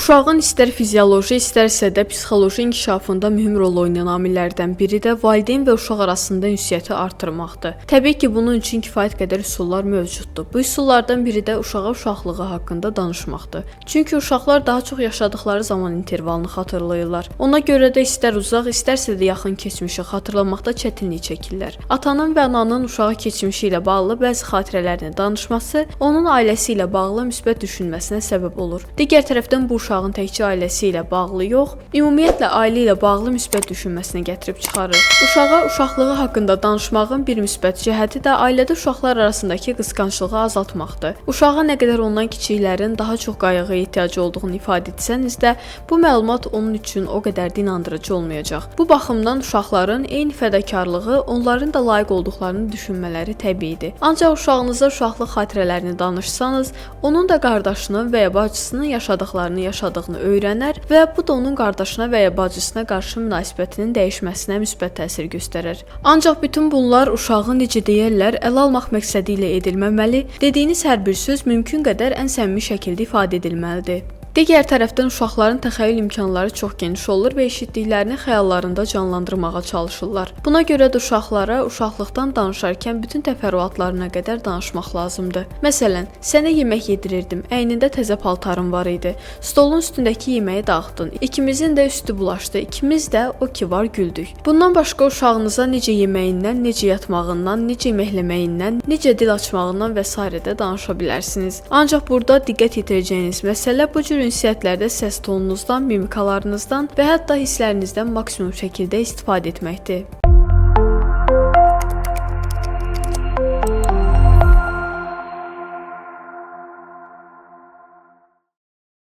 Uşağın istər fizioloji, istərsə də psixoloji inkişafında mühüm rol oynayan amillərdən biri də valideyn və uşaq arasında ünsiyyəti artırmaqdır. Təbii ki, bunun üçün kifayət qədər üsullar mövcuddur. Bu üsullardan biri də uşağa uşaqlığı haqqında danışmaqdır. Çünki uşaqlar daha çox yaşadıkları zaman intervalını xatırlayırlar. Ona görə də istər uzaq, istərsə də yaxın keçmişi xatırlamaqda çətinlik çəkirlər. Atanın və ananın uşağa keçmişi ilə bağlı bəzi xatirələrini danışması onun ailəsi ilə bağlı müsbət düşünməsinə səbəb olur. Digər tərəfdən bu uşağın təkcə ailəsi ilə bağlı yox, ümumiyyətlə ailə ilə bağlı müsbət düşünməsinə gətirib çıxarır. Uşağa uşaqlığı haqqında danışmağın bir müsbət cəhəti də ailədə uşaqlar arasındakı qısqanclığı azaltmaqdır. Uşağa nə qədər ondan kiçiklərin daha çox qayğıya ehtiyacı olduğunu ifadə etsəniz də, bu məlumat onun üçün o qədər də inandırıcı olmayacaq. Bu baxımdan uşaqların eyni fədakarlığı, onların da layiq olduqlarını düşünmələri təbiidir. Ancaq uşağınıza uşaqlıq xatirələrini danışsanız, onun da qardaşının və ya bacısının yaşadıqlarını yaşadığını öyrənər və bu da onun qardaşına və ya bacısına qarşı münasibətinin dəyişməsinə müsbət təsir göstərər. Ancaq bütün bunlar uşağın necə deyirlər, ələ almaq məqsədi ilə edilməməli, dediyiniz hər bir söz mümkün qədər ən səmimi şəkildə ifadə edilməlidir. Digər tərəfdən uşaqların təxəyyül imkanları çox geniş olur və eşitdiklərini xəyallarında canlandırmağa çalışırlar. Buna görə də uşaqlara uşaqlıqdan danışarkən bütün təfərrüatlarına qədər danışmaq lazımdır. Məsələn, sənə yemək yedirirdim, əynində təzə paltarın var idi, stolun üstündəki yeməyi dağıtdın, ikimizin də üstü bulaşdı, ikimiz də o ki var güldük. Bundan başqa uşağınıza necə yeməyindən, necə yatmağından, necə yeməkləməyindən, necə dil açmağından və s. də danışa bilərsiniz. Ancaq burada diqqət yetirəcəyiniz məsələ bu cür ünsiyyətlərdə səs tonunuzdan, mimikalarınızdan və hətta hisslərinizdən maksimum şəkildə istifadə etməkdir.